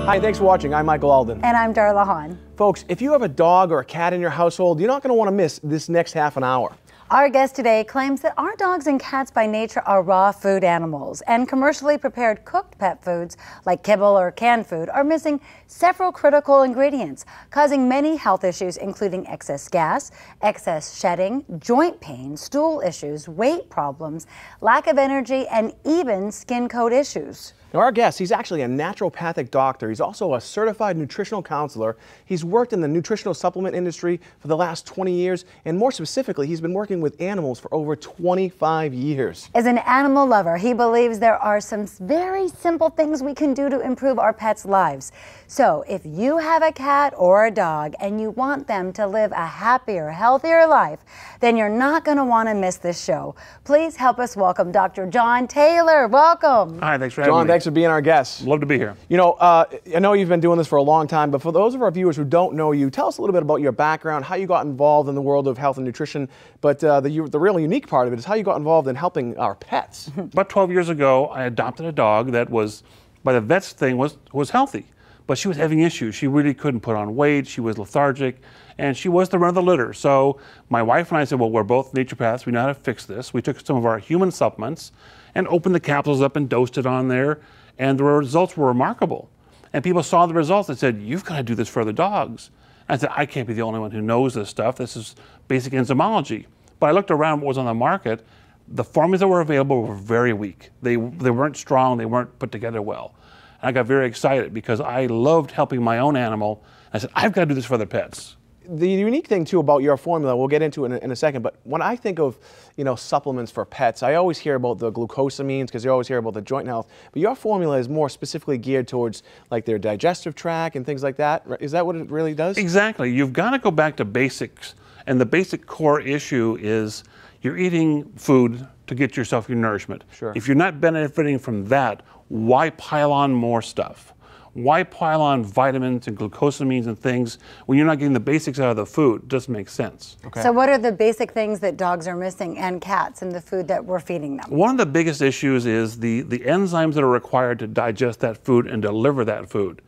Hi, thanks for watching. I'm Michael Alden. And I'm Darla Hahn. Folks, if you have a dog or a cat in your household, you're not going to want to miss this next half an hour. Our guest today claims that our dogs and cats by nature are raw food animals, and commercially prepared cooked pet foods like kibble or canned food are missing several critical ingredients, causing many health issues including excess gas, excess shedding, joint pain, stool issues, weight problems, lack of energy, and even skin coat issues. Now, our guest, he's actually a naturopathic doctor. He's also a certified nutritional counselor. He's worked in the nutritional supplement industry for the last 20 years, and more specifically, he's been working with animals for over 25 years. As an animal lover, he believes there are some very simple things we can do to improve our pets' lives. So, if you have a cat or a dog and you want them to live a happier, healthier life, then you're not going to want to miss this show. Please help us welcome Dr. John Taylor. Welcome. Hi, thanks for having John, me. thanks for being our guest. Love to be here. You know, I know you've been doing this for a long time, but for those of our viewers who don't know you, tell us a little bit about your background, how you got involved in the world of health and nutrition, but the real unique part of it is how you got involved in helping our pets. About 12 years ago, I adopted a dog that was, by the vet's thing, was healthy, but she was having issues. She really couldn't put on weight, she was lethargic, and she was the run of the litter. So my wife and I said, well, we're both naturopaths, we know how to fix this. We took some of our human supplements and opened the capsules up and dosed it on there, and the results were remarkable. And people saw the results and said, you've got to do this for other dogs. And I said, I can't be the only one who knows this stuff. This is basic enzymology. But I looked around what was on the market. The formulas that were available were very weak. They weren't strong, they weren't put together well. And I got very excited because I loved helping my own animal. I said, I've got to do this for other pets. The unique thing too about your formula, we'll get into it in a second, but when I think of, you know, supplements for pets, I always hear about the glucosamines because you always hear about the joint health, but your formula is more specifically geared towards like their digestive tract and things like that. Is that what it really does? Exactly. You've got to go back to basics, and the basic core issue is you're eating food to get yourself your nourishment. Sure. If you're not benefiting from that, why pile on more stuff? Why pile on vitamins and glucosamines and things when you're not getting the basics out of the food? It doesn't make sense. Okay. So what are the basic things that dogs are missing and cats in the food that we're feeding them? One of the biggest issues is the enzymes that are required to digest that food and deliver that food.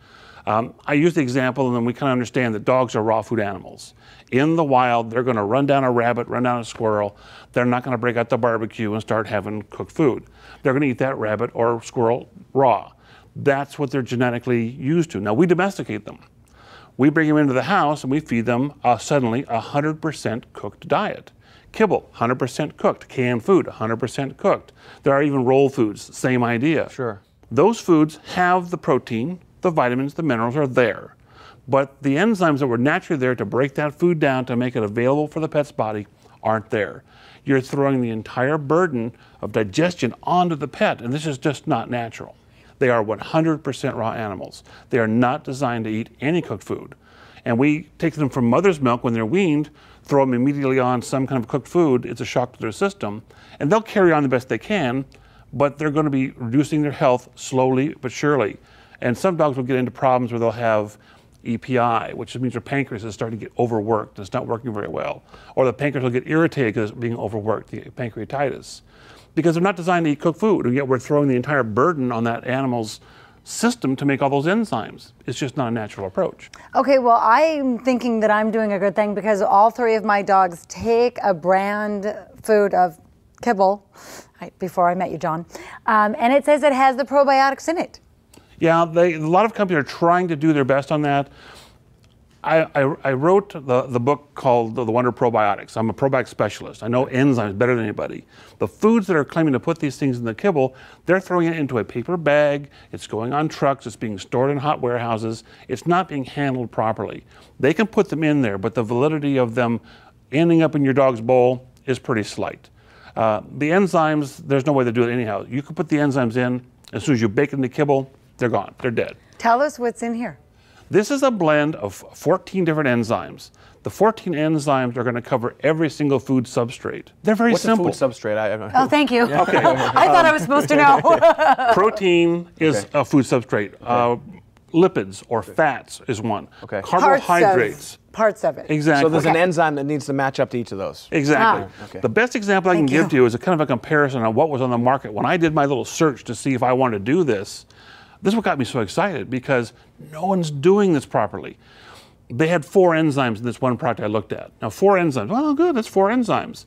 I use the example, and then we kind of understand that dogs are raw food animals. In the wild, they're going to run down a rabbit, run down a squirrel. They're not going to break out the barbecue and start having cooked food. They're going to eat that rabbit or squirrel raw. That's what they're genetically used to. Now, we domesticate them. We bring them into the house and we feed them suddenly a 100% cooked diet. Kibble, 100% cooked. Canned food, 100% cooked. There are even roll foods, same idea. Sure. Those foods have the protein, the vitamins, the minerals are there. But the enzymes that were naturally there to break that food down to make it available for the pet's body aren't there. You're throwing the entire burden of digestion onto the pet, and this is just not natural. They are 100% raw animals. They are not designed to eat any cooked food. And we take them from mother's milk when they're weaned, throw them immediately on some kind of cooked food. It's a shock to their system. And they'll carry on the best they can, but they're going to be reducing their health slowly but surely. And some dogs will get into problems where they'll have EPI, which means their pancreas is starting to get overworked and it's not working very well. Or the pancreas will get irritated because it's being overworked, the pancreatitis. Because they're not designed to eat cooked food, and yet we're throwing the entire burden on that animal's system to make all those enzymes. It's just not a natural approach. Okay, well, I'm thinking that I'm doing a good thing because all three of my dogs take a brand food of kibble, before I met you, John, and it says it has the probiotics in it. Yeah, a lot of companies are trying to do their best on that. I wrote the book called The Wonder Probiotics. I'm a probiotic specialist. I know enzymes better than anybody. The foods that are claiming to put these things in the kibble, they're throwing it into a paper bag. It's going on trucks. It's being stored in hot warehouses. It's not being handled properly. They can put them in there, but the validity of them ending up in your dog's bowl is pretty slight. The enzymes, there's no way to do it anyhow. You can put the enzymes in. As soon as you bake it in the kibble, they're gone. They're dead. Tell us what's in here. This is a blend of 14 different enzymes. The 14 enzymes are going to cover every single food substrate. They're very simple. What's a food substrate? Oh, thank you. Okay. I thought I was supposed to know. Protein is a food substrate. Lipids or fats is one. Okay. Carbohydrates. Parts of it. Exactly. So there's an enzyme that needs to match up to each of those. Exactly. Okay. The best example I can give to you is a kind of a comparison on what was on the market. When I did my little search to see if I wanted to do this, This is what got me so excited, because no one's doing this properly. They had 4 enzymes in this one product I looked at. Now 4 enzymes, well good, that's 4 enzymes.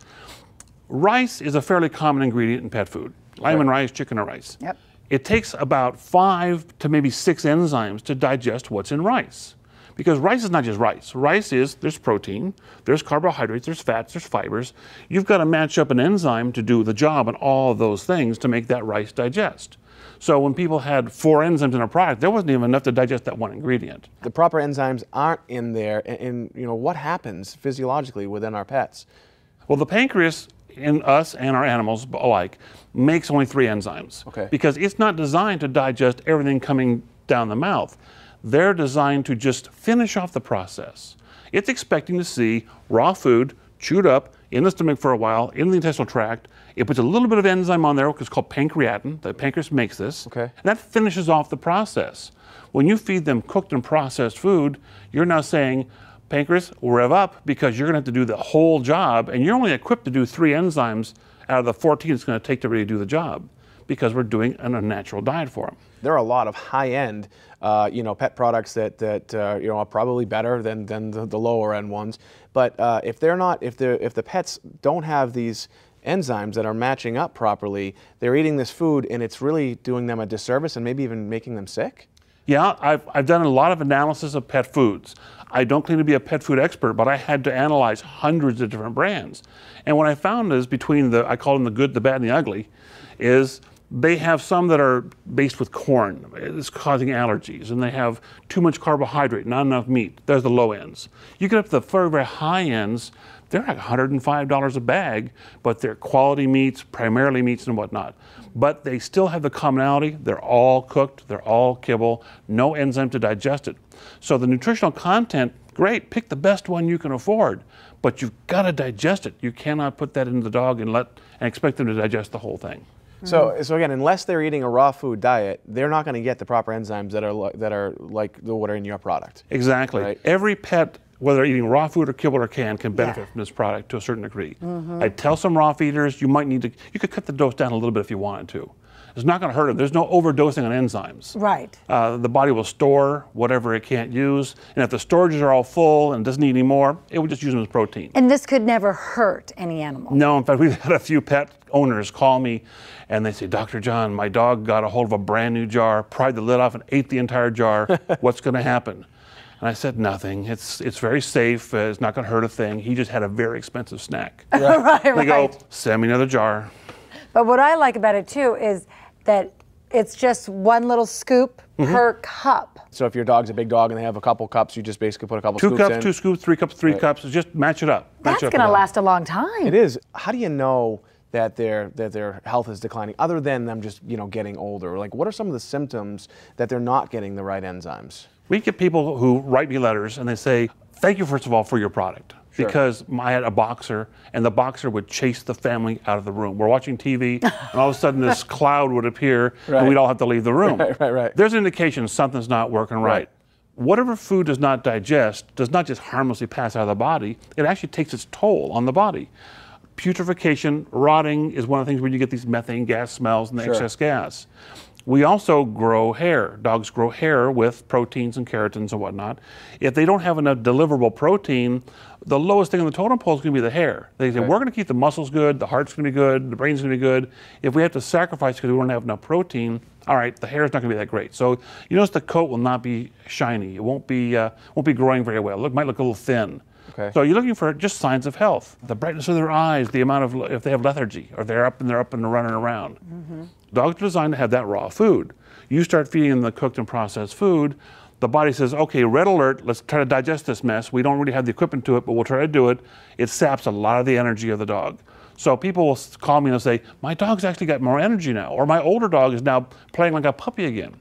Rice is a fairly common ingredient in pet food. Lime and rice, chicken and rice. Yep. It takes about 5 to maybe 6 enzymes to digest what's in rice. Because rice is not just rice. Rice is, there's protein, there's carbohydrates, there's fats, there's fibers. You've got to match up an enzyme to do the job on all of those things to make that rice digest. So when people had 4 enzymes in a product, there wasn't even enough to digest that one ingredient. The proper enzymes aren't in there, and what happens physiologically within our pets? Well, the pancreas in us and our animals alike makes only 3 enzymes. Okay. Because it's not designed to digest everything coming down the mouth. They're designed to just finish off the process. It's expecting to see raw food chewed up in the stomach for a while, in the intestinal tract. It puts a little bit of enzyme on there, which is called pancreatin. The pancreas makes this. Okay. And that finishes off the process. When you feed them cooked and processed food, you're now saying, pancreas, rev up, because you're going to have to do the whole job, and you're only equipped to do 3 enzymes out of the 14 it's going to take to really do the job, because we're doing a natural diet for them. There are a lot of high-end, pet products that are probably better than the lower-end ones. But if the pets don't have these enzymes that are matching up properly, they're eating this food and it's really doing them a disservice and maybe even making them sick. Yeah, I've done a lot of analysis of pet foods. I don't claim to be a pet food expert, but I had to analyze hundreds of different brands. And what I found is between I call them the good, the bad, and the ugly, is they have some that are based with corn. It's causing allergies, and they have too much carbohydrate, not enough meat. There's the low ends. You get up to the very, very high ends, they're like $105 a bag, but they're quality meats, primarily meats and whatnot. But they still have the commonality. They're all cooked, they're all kibble, no enzyme to digest it. So the nutritional content, great, pick the best one you can afford, but you've got to digest it. You cannot put that into the dog and expect them to digest the whole thing. So again, unless they're eating a raw food diet, they're not going to get the proper enzymes that are like what are in your product. Exactly. Right? Every pet, whether eating raw food or kibble or can benefit from this product to a certain degree. I tell some raw feeders you could cut the dose down a little bit if you wanted to. It's not going to hurt them. There's no overdosing on enzymes. Right. The body will store whatever it can't use, and if the storages are all full and doesn't need any more, it would just use them as protein. And this could never hurt any animal. No, in fact, we've had a few pet owners call me and they say, Dr. John, my dog got a hold of a brand new jar, pried the lid off and ate the entire jar. What's going to happen? And I said, nothing. It's very safe. It's not going to hurt a thing. He just had a very expensive snack. Right, They go, send me another jar. But what I like about it too is that it's just one little scoop per cup. So if your dog's a big dog and they have a couple cups, you just basically put a couple scoops in. 2 cups, 2 scoops, 3 cups, 3 cups. Just match it up. That's going to last a long time. It is. How do you know that their health is declining, other than them just getting older? Like, what are some of the symptoms that they're not getting the right enzymes? We get people who write me letters and they say, thank you, first of all, for your product. Sure. Because I had a boxer, and the boxer would chase the family out of the room. We're watching TV, and all of a sudden this cloud would appear, and we'd all have to leave the room. Right. There's an indication something's not working right. Whatever food does not digest does not just harmlessly pass out of the body, it actually takes its toll on the body. Putrefaction, rotting is one of the things where you get these methane gas smells and the excess gas. We also grow hair. Dogs grow hair with proteins and keratins and whatnot. If they don't have enough deliverable protein, the lowest thing on the totem pole is going to be the hair. They say, we're going to keep the muscles good, the heart's going to be good, the brain's going to be good. If we have to sacrifice because we don't have enough protein, all right, the hair's not going to be that great. So you notice the coat will not be shiny. It won't be growing very well. It might look a little thin. Okay. So you're looking for just signs of health. The brightness of their eyes, the amount of, if they have lethargy, or they're up and running around. Dogs are designed to have that raw food. You start feeding them the cooked and processed food, the body says, okay, red alert, let's try to digest this mess. We don't really have the equipment to it, but we'll try to do it. It saps a lot of the energy of the dog. So people will call me and say, my dog's actually got more energy now, or my older dog is now playing like a puppy again.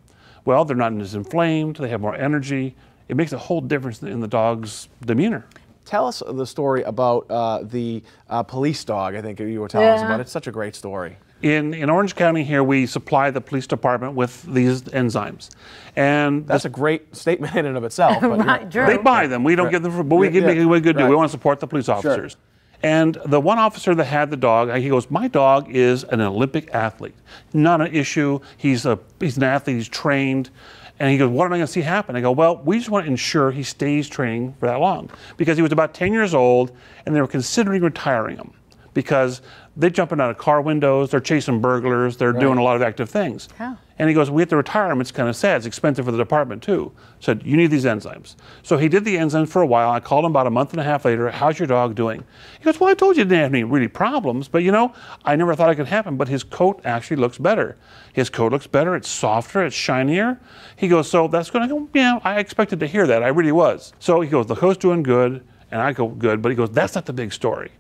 Well, they're not as inflamed, they have more energy. It makes a whole difference in the dog's demeanor. Tell us the story about the police dog, I think you were telling us about. It's such a great story. In Orange County here, we supply the police department with these enzymes. And that's a great statement in and of itself. But Right, they buy them. We don't get them, but we make a good deal. We want to support the police officers. And the one officer that had the dog, he goes, my dog is an Olympic athlete. Not an issue. He's an athlete, he's trained. And he goes, what am I going to see happen? I go, well, we just want to ensure he stays training for that long. Because he was about 10 years old, and they were considering retiring him. Because they're jumping out of car windows, they're chasing burglars, they're doing a lot of active things. How? And he goes, we have to retire him. It's kind of sad. It's expensive for the department, too. Said, you need these enzymes. So he did the enzymes for a while. I called him about a month and a half later. How's your dog doing? He goes, well, I told you he didn't have any really problems, but you know, I never thought it could happen, but his coat actually looks better. His coat looks better. It's softer. It's shinier. He goes, so that's going to go, yeah, I expected to hear that. I really was. So he goes, the coat's doing good. And I go, good. But he goes, that's not the big story.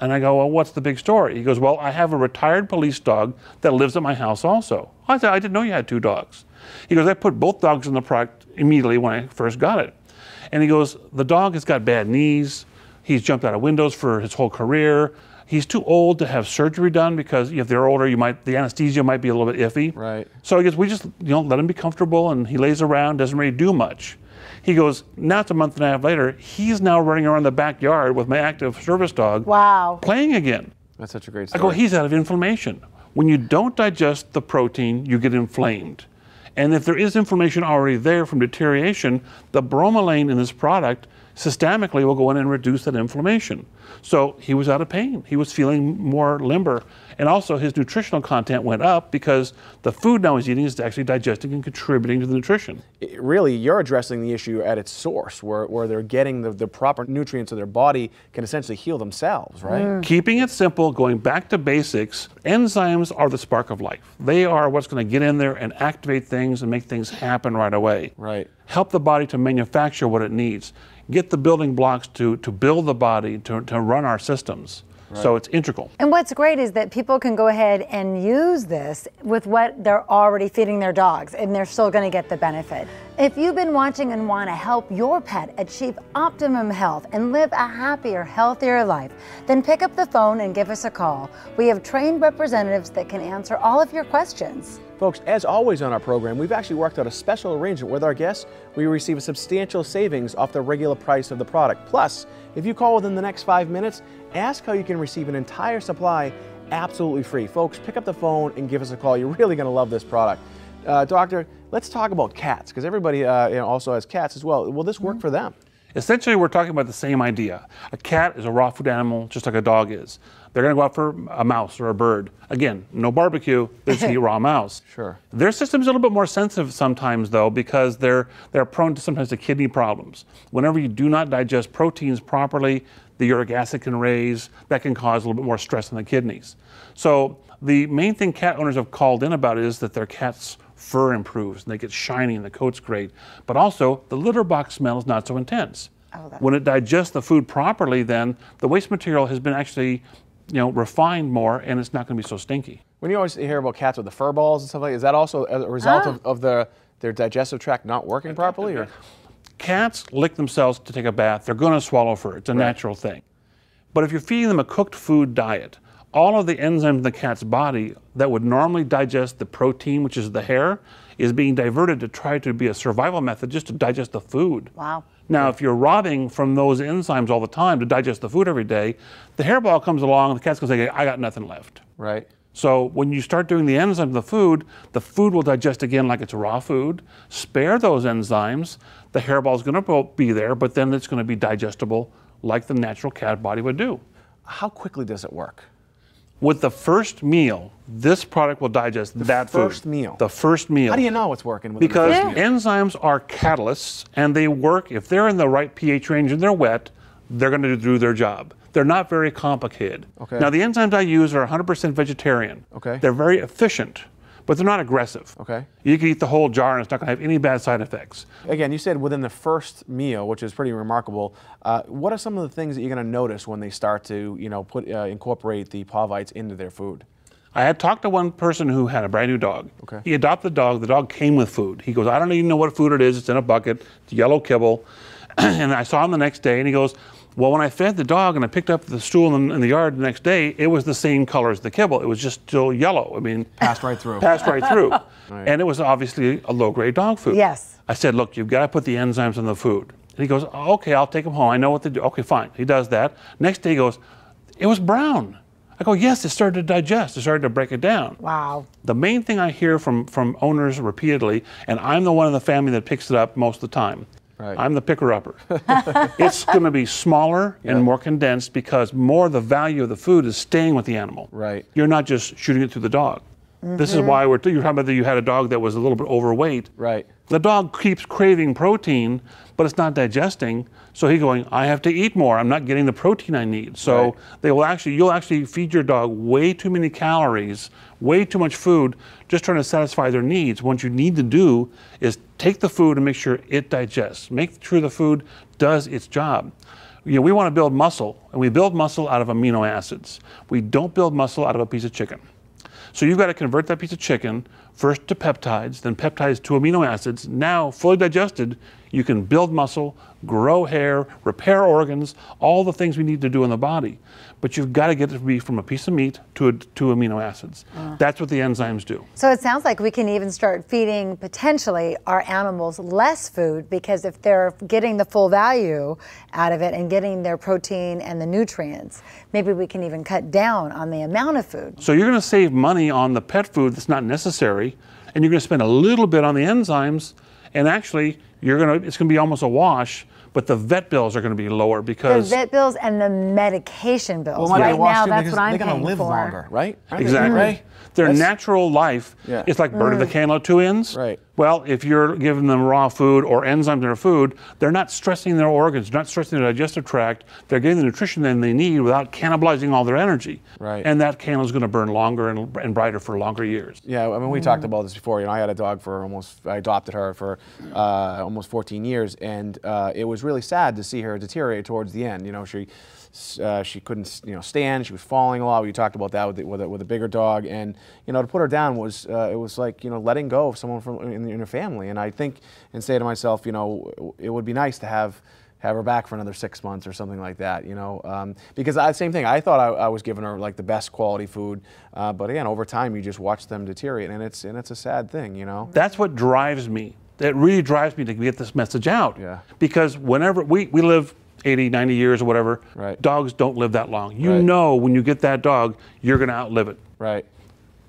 And I go, well, what's the big story? He goes, well, I have a retired police dog that lives at my house also. I said, I didn't know you had 2 dogs. He goes, I put both dogs in the product immediately when I first got it. And he goes, the dog has got bad knees. He's jumped out of windows for his whole career. He's too old to have surgery done because if they're older, the anesthesia might be a little bit iffy. Right. So he goes, we just let him be comfortable, and he lays around, doesn't really do much. He goes, now it's a month and a half later, he's now running around the backyard with my active service dog. Wow. Playing again. That's such a great I story. go, he's out of inflammation. When you don't digest the protein, you get inflamed. And if there is inflammation already there from deterioration, the bromelain in this product systemically will go in and reduce that inflammation. So he was out of pain. He was feeling more limber. And also his nutritional content went up because the food now he's eating is actually digesting and contributing to the nutrition. Really, you're addressing the issue at its source, where they're getting the proper nutrients so their body can essentially heal themselves, right? Keeping it simple, going back to basics, enzymes are the spark of life. They are what's going to get in there and activate things and make things happen right away. Right. Help the body to manufacture what it needs. Get the building blocks to build the body, to run our systems. Right. So it's integral. And what's great is that people can go ahead and use this with what they're already feeding their dogs, and they're still going to get the benefit. If you've been watching and want to help your pet achieve optimum health and live a happier, healthier life, then pick up the phone and give us a call. We have trained representatives that can answer all of your questions. Folks, as always on our program, we've actually worked out a special arrangement with our guests. We receive a substantial savings off the regular price of the product. Plus, if you call within the next 5 minutes, ask how you can receive an entire supply absolutely free. Folks, pick up the phone and give us a call. You're really going to love this product. Doctor, let's talk about cats, because everybody also has cats as well. Will this work for them? Essentially, we're talking about the same idea. A cat is a raw food animal, just like a dog is. They're going to go out for a mouse or a bird. Again, no barbecue, they just eat raw mouse. Sure. Their system's a little bit more sensitive sometimes, though, because they're prone to sometimes to kidney problems. Whenever you do not digest proteins properly, the uric acid can raise. That can cause a little bit more stress on the kidneys. So the main thing cat owners have called in about is that their cat's fur improves and they get shiny and the coat's great. But also, the litter box smell is not so intense. When it digests the food properly, then the waste material has been actually refined more, and it's not going to be so stinky. When you always hear about cats with the fur balls and stuff like that, is that also a result of their digestive tract not working properly? Or? Cats lick themselves to take a bath. They're going to swallow fur. It's a natural thing. But if you're feeding them a cooked food diet, all of the enzymes in the cat's body that would normally digest the protein, which is the hair, is being diverted to try to be a survival method just to digest the food. Wow. Now, if you're robbing from those enzymes all the time to digest the food every day, the hairball comes along and the cat's going to say, I got nothing left. Right. So when you start doing the enzymes in the food will digest again like it's raw food. Spare those enzymes. The hairball is going to be there, but then it's going to be digestible like the natural cat body would do. How quickly does it work? With the first meal, this product will digest that food. The first meal? The first meal. How do you know it's working? Because enzymes are catalysts, and they work, if they're in the right pH range and they're wet, they're going to do their job. They're not very complicated. Okay. Now, the enzymes I use are 100% vegetarian. Okay. They're very efficient, but they're not aggressive. Okay. You can eat the whole jar and it's not going to have any bad side effects. Again, you said within the first meal, which is pretty remarkable. What are some of the things that you're going to notice when they start to, incorporate the Pawvites into their food? I had talked to one person who had a brand new dog. Okay. He adopted the dog. The dog came with food. He goes, I don't even know what food it is. It's in a bucket. It's yellow kibble. And I saw him the next day, and he goes, well, when I fed the dog and I picked up the stool in the yard the next day, it was the same color as the kibble. It was just still yellow. I mean, passed right through. Passed right through. Right. And it was obviously a low-grade dog food. Yes. I said, look, you've got to put the enzymes in the food. And he goes, okay, I'll take them home. I know what to do. Okay, fine. He does that. Next day he goes, It was brown. I go, yes, it started to digest. It started to break it down. Wow. The main thing I hear from owners repeatedly, and I'm the one in the family that picks it up most of the time. Right. I'm the picker-upper. It's going to be smaller and more condensed because more of the value of the food is staying with the animal. Right. You're not just shooting it through the dog. This is why you're talking about that you had a dog that was a little bit overweight. Right. The dog keeps craving protein, but it's not digesting. So he's going, I have to eat more. I'm not getting the protein I need. So you'll actually feed your dog way too many calories, way too much food, just trying to satisfy their needs. What you need to do is take the food and make sure it digests. Make sure the food does its job. You know, we want to build muscle, and we build muscle out of amino acids. We don't build muscle out of a piece of chicken. So you've got to convert that piece of chicken first to peptides, then peptides to amino acids. Now, fully digested, you can build muscle, grow hair, repair organs, all the things we need to do in the body. But you've got to get it to be from a piece of meat to amino acids. That's what the enzymes do. So it sounds like we can even start feeding potentially our animals less food, because if they're getting the full value out of it and getting their protein and the nutrients, maybe we can even cut down on the amount of food. So you're going to save money on the pet food that's not necessary, and you're going to spend a little bit on the enzymes, and actually it's going to be almost a wash. But the vet bills are going to be lower because the vet bills and the medication bills. Well, right now, that's what I'm they're paying gonna live for. longer, right? Exactly. Their natural life is like bird of the candle at two ends. Right. Well, if you're giving them raw food or enzymes in their food, they're not stressing their organs, not stressing their digestive tract. They're getting the nutrition that they need without cannibalizing all their energy. Right. And that candle is going to burn longer and brighter for longer years. Yeah, I mean, we talked about this before. You know, I had a dog I adopted her for almost 14 years, and it was really sad to see her deteriorate towards the end. You know, she couldn't, stand. She was falling a lot. We talked about that with a bigger dog, and to put her down was it was like letting go of someone from in her family. And I think and say to myself, it would be nice to have her back for another 6 months or something like that. Because same thing. I thought I was giving her like the best quality food, but again, over time you just watch them deteriorate, and it's a sad thing. That's what drives me. That really drives me to get this message out. Yeah. Because whenever we live 80, 90 years or whatever, dogs don't live that long. You know when you get that dog, you're going to outlive it. Right.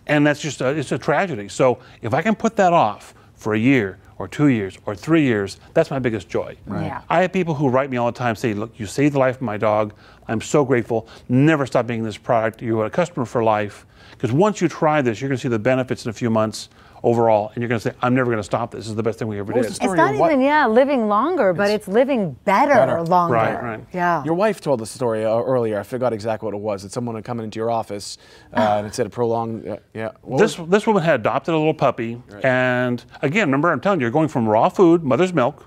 And that's just it's a tragedy. So if I can put that off for a year or 2 years or 3 years, that's my biggest joy. Right. Yeah. I have people who write me all the time, say, look, you saved the life of my dog. I'm so grateful. Never stop making this product. You're a customer for life. Because once you try this, you're going to see the benefits in a few months overall, and you're going to say, I'm never going to stop this. This is the best thing we ever did. It's not even, living longer, but it's living better longer. Right. Yeah. Your wife told the story earlier. I forgot exactly what it was. That someone had come into your office and it said a prolonged, This woman had adopted a little puppy, and again, remember, I'm telling you, you're going from raw food, mother's milk,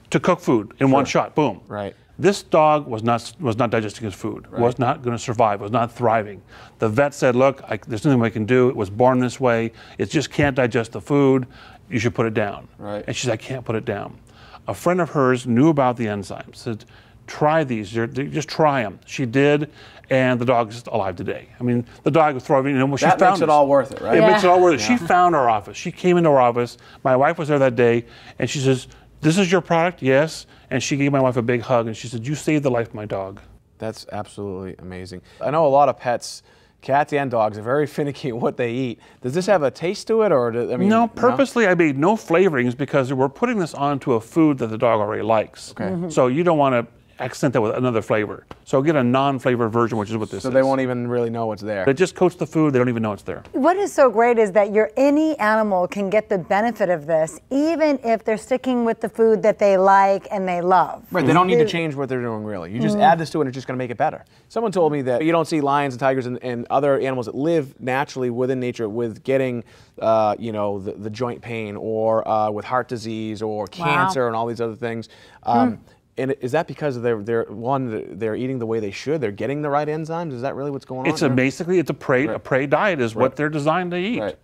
to cooked food in one shot. Boom. Right. This dog was not digesting his food, was not going to survive, was not thriving. The vet said, look, there's nothing we can do. It was born this way. It just can't digest the food. You should put it down. Right. And she said, I can't put it down. A friend of hers knew about the enzymes, said, try these, just try them. She did, and the dog's alive today. I mean, the dog was thriving. She that found makes it all worth it, right? It makes it all worth it. She found our office. She came into our office. My wife was there that day, and she says, this is your product? Yes. And she gave my wife a big hug, and she said, you saved the life of my dog. That's absolutely amazing. I know a lot of pets, cats and dogs, are very finicky in what they eat. Does this have a taste to it, or no? Purposely, I made no flavorings because we're putting this onto a food that the dog already likes. Okay. So you don't want to accent that with another flavor. So get a non-flavored version, which is what this is. So they won't even really know what's there. It just coats the food. They don't even know it's there. What is so great is that any animal can get the benefit of this, even if they're sticking with the food that they like and they love. Right, they don't need to change what they're doing, really. You just add this to it, and it's just going to make it better. Someone told me that you don't see lions and tigers and other animals that live naturally within nature with getting, the joint pain or with heart disease or cancer and all these other things. And is that because they're eating the way they should? They're getting the right enzymes? Is that really what's going on? It's basically a prey diet is what they're designed to eat. Right.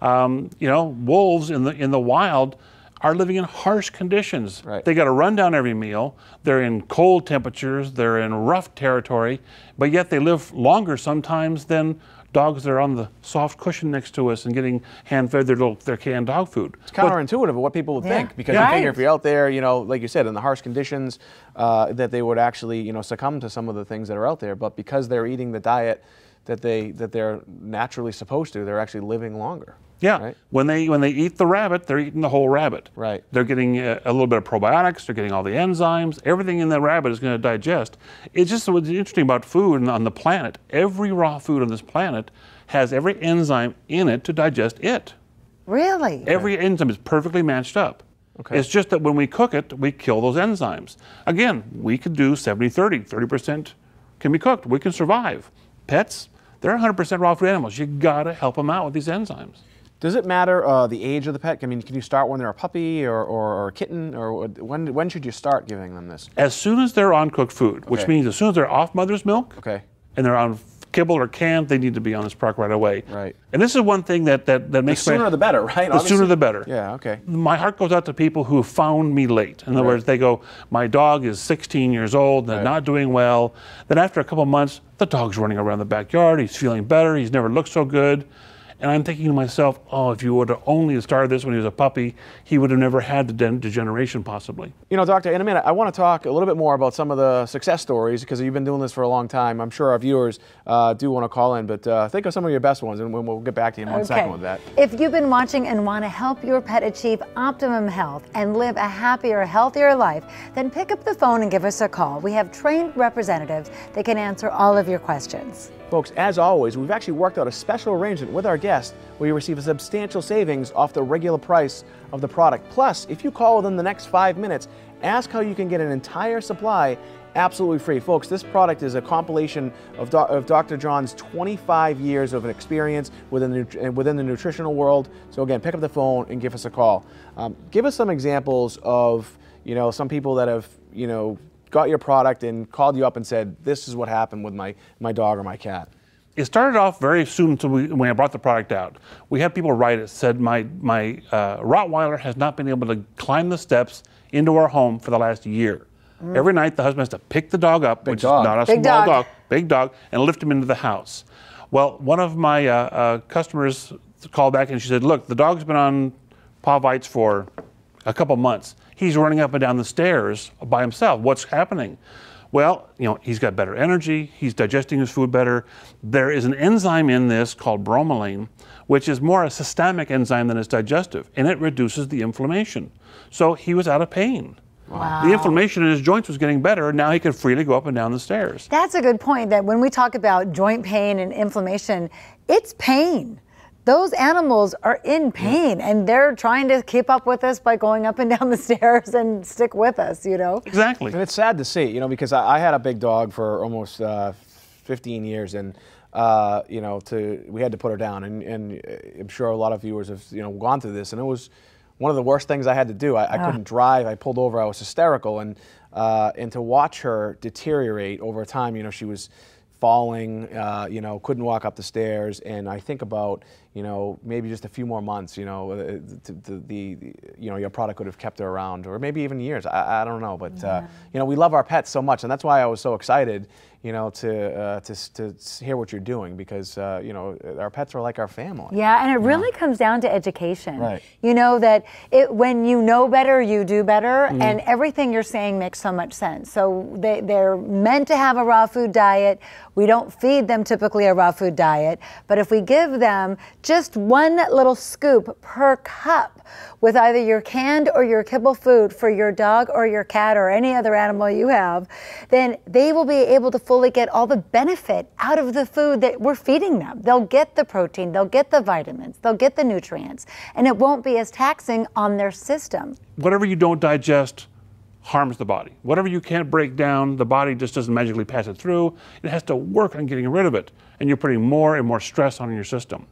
Wolves in the wild are living in harsh conditions. Right. They got to run down every meal. They're in cold temperatures. They're in rough territory, but yet they live longer sometimes than dogs that are on the soft cushion next to us and getting hand-fed their canned dog food. It's counterintuitive of what people would think, because you figure if you're out there, you know, like you said, in the harsh conditions, that they would actually, you know, succumb to some of the things that are out there. But because they're eating the diet that they're naturally supposed to, they're actually living longer. Yeah, right? when they eat the rabbit, they're eating the whole rabbit. Right. They're getting a little bit of probiotics. They're getting all the enzymes. Everything in the rabbit is going to digest. It's just what's interesting about food on the planet. Every raw food on this planet has every enzyme in it to digest it. Really? Every enzyme is perfectly matched up. Okay. It's just that when we cook it, we kill those enzymes. Again, we could do 70-30. 30% can be cooked. We can survive. Pets, they're 100% raw food animals. You got to help them out with these enzymes. Does it matter the age of the pet? I mean, can you start when they're a puppy or a kitten, or when should you start giving them this? As soon as they're on cooked food, which means as soon as they're off mother's milk, and they're on kibble or canned, they need to be on this product right away. Right. And this is one thing that makes the sooner the better, right? The sooner the better. Yeah. Okay. My heart goes out to people who found me late. In other words, they go, my dog is 16 years old, they're not doing well. Then after a couple of months, the dog's running around the backyard, he's feeling better, he's never looked so good. And I'm thinking to myself, oh, if you would have only started this when he was a puppy, he would have never had the degeneration possibly. You know, Doctor, in a minute, I want to talk a little bit more about some of the success stories, because you've been doing this for a long time. I'm sure our viewers do want to call in, but think of some of your best ones, and we'll get back to you in one second with that. If you've been watching and want to help your pet achieve optimum health and live a happier, healthier life, then pick up the phone and give us a call. We have trained representatives that can answer all of your questions. Folks, as always, we've actually worked out a special arrangement with our guest where you receive a substantial savings off the regular price of the product. Plus, if you call within the next 5 minutes, ask how you can get an entire supply absolutely free. Folks, this product is a compilation of Dr. John's 25 years of experience within the nutritional world. So again, pick up the phone and give us a call. Give us some examples of, you know, some people that have, you know, got your product and called you up and said, this is what happened with my dog or my cat. It started off very soon when I brought the product out. We had people write it, said my Rottweiler has not been able to climb the steps into our home for the last year. Every night the husband has to pick the dog up, which is not a small dog, big dog, and lift him into the house. Well, one of my customers called back and she said, look, the dog's been on Pawvites for a couple months. He's running up and down the stairs by himself. What's happening? Well, you know, he's got better energy, he's digesting his food better. There is an enzyme in this called bromelain, which is more a systemic enzyme than it's digestive, and it reduces the inflammation. So he was out of pain. Wow. The inflammation in his joints was getting better, and now he could freely go up and down the stairs. That's a good point, that when we talk about joint pain and inflammation, it's pain. Those animals are in pain, and they're trying to keep up with us by going up and down the stairs and stick with us, you know? Exactly. And it's sad to see, you know, because I had a big dog for almost 15 years, and you know, we had to put her down, and I'm sure a lot of viewers have, you know, gone through this, and it was one of the worst things I had to do. I couldn't drive. I pulled over. I was hysterical, and to watch her deteriorate over time, you know, she was falling, you know, couldn't walk up the stairs, and I think about, you know, maybe just a few more months, you know, you know, your product could have kept her around, or maybe even years. I don't know, but you know, we love our pets so much, and that's why I was so excited, you know, to hear what you're doing, because you know, our pets are like our family. Yeah, and it really comes down to education. Right. You know that when you know better, you do better, and everything you're saying makes so much sense. So they're meant to have a raw food diet. We don't feed them typically a raw food diet, but if we give them just one little scoop per cup with either your canned or your kibble food for your dog or your cat or any other animal you have, then they will be able to fully get all the benefit out of the food that we're feeding them. They'll get the protein, they'll get the vitamins, they'll get the nutrients, and it won't be as taxing on their system. Whatever you don't digest harms the body. Whatever you can't break down, the body just doesn't magically pass it through. It has to work on getting rid of it, and you're putting more and more stress on your system.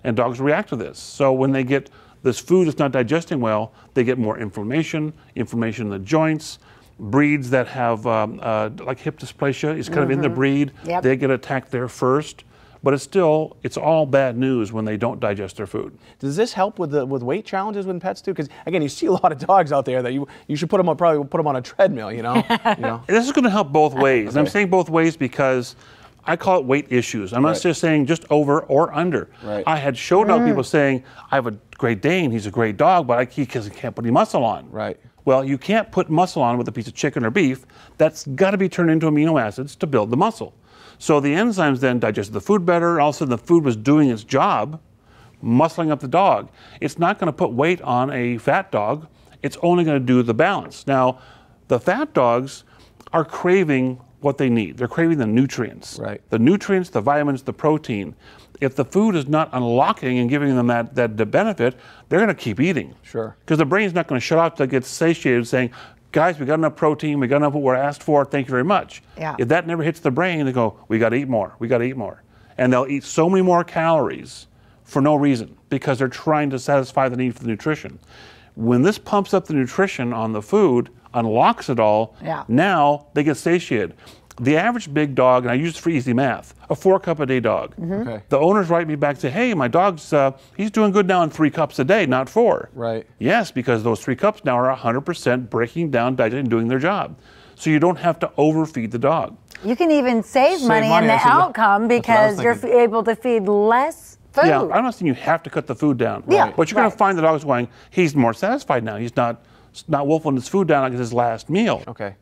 And dogs react to this. So when they get this food that's not digesting well, they get more inflammation in the joints. Breeds that have like hip dysplasia is kind of in the breed. Yep. They get attacked there first. But it's all bad news when they don't digest their food. Does this help with weight challenges with pets too? Because again, you see a lot of dogs out there that you should probably put them on a treadmill, you know. This is going to help both ways. And I'm saying both ways because I call it weight issues. I'm not Right. just saying just over or under. Right. I had show dog people saying, I have a Great Dane, he's a great dog, but he can't put any muscle on. Right. Well, you can't put muscle on with a piece of chicken or beef. That's got to be turned into amino acids to build the muscle. So the enzymes then digested the food better. All of a sudden the food was doing its job, muscling up the dog. It's not going to put weight on a fat dog. It's only going to do the balance. Now, the fat dogs are craving what they need. They're craving the nutrients. Right. The nutrients, the vitamins, the protein. If the food is not unlocking and giving them that benefit, they're going to keep eating. Sure. Because the brain's not going to shut off till it gets satiated saying, guys, we got enough protein, we got enough what we're asked for, thank you very much. Yeah. If that never hits the brain, they go, we got to eat more, we got to eat more. And they'll eat so many more calories for no reason because they're trying to satisfy the need for the nutrition. When this pumps up the nutrition on the food, unlocks it all, now they get satiated. The average big dog, and I use it for easy math, a 4-cup-a-day dog. Okay. The owners write me back and say, hey, my dog's, he's doing good now in 3 cups a day, not 4. Right. Yes, because those 3 cups now are 100% breaking down, digesting, doing their job. So you don't have to overfeed the dog. You can even save money in the actually. outcome because you're able to feed less food. Yeah, I'm not saying you have to cut the food down. Yeah, But you're going to find the dog's going, he's more satisfied now. He's not wolfing his food down like it's his last meal. Okay.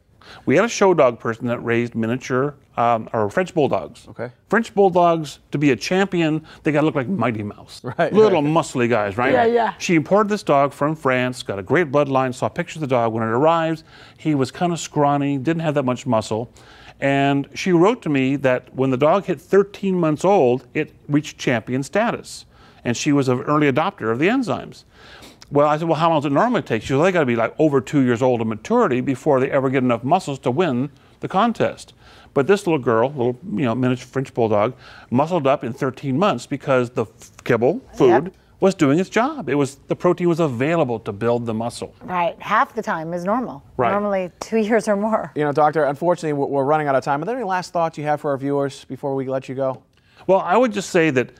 We had a show dog person that raised miniature or French bulldogs. Okay. French bulldogs, to be a champion, they got to look like Mighty Mouse. Right. Little muscly guys, right? Yeah, yeah. She imported this dog from France, got a great bloodline, saw pictures of the dog. When it arrives, he was kind of scrawny, didn't have that much muscle. And she wrote to me that when the dog hit 13 months old, it reached champion status. And she was an early adopter of the enzymes. Well, I said, well, how long does it normally take? She said, well, they got to be like over 2 years old of maturity before they ever get enough muscles to win the contest. But this little girl, miniature French bulldog, muscled up in 13 months because the kibble, food, was doing its job. The protein was available to build the muscle. Right. Half the time is normal. Right. Normally 2 years or more. Doctor, unfortunately, we're running out of time. Are there any last thoughts you have for our viewers before we let you go? Well, I would just say that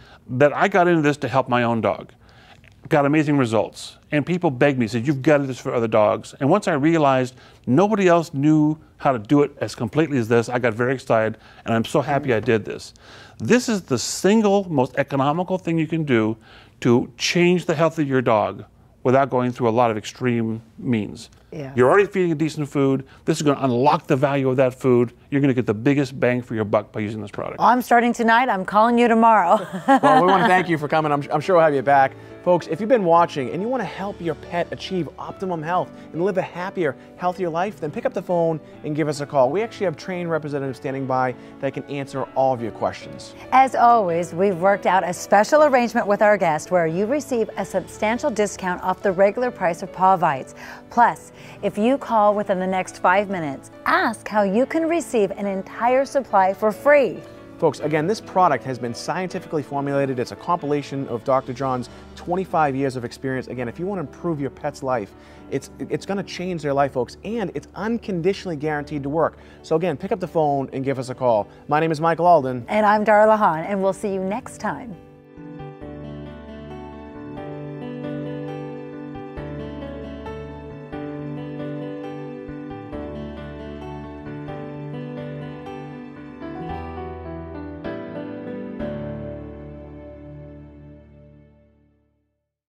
I got into this to help my own dog. Got amazing results. And people begged me, said, you've got to do this for other dogs. And once I realized nobody else knew how to do it as completely as this, I got very excited, and I'm so happy I did this. This is the single most economical thing you can do to change the health of your dog without going through a lot of extreme means. Yeah. You're already feeding a decent food. This is going to unlock the value of that food. You're going to get the biggest bang for your buck by using this product. I'm starting tonight. I'm calling you tomorrow. Well, we want to thank you for coming. I'm sure we'll have you back. Folks, if you've been watching and you want to help your pet achieve optimum health and live a happier, healthier life, then pick up the phone and give us a call. We actually have trained representatives standing by that can answer all of your questions. As always, we've worked out a special arrangement with our guest where you receive a substantial discount off the regular price of Pawvites. Plus, if you call within the next 5 minutes, ask how you can receive an entire supply for free. Folks, again, this product has been scientifically formulated. It's a compilation of Dr. John's 25 years of experience. Again, if you want to improve your pet's life, it's going to change their life, folks, and it's unconditionally guaranteed to work. So again, pick up the phone and give us a call. My name is Michael Alden. And I'm Darla Hahn, and we'll see you next time.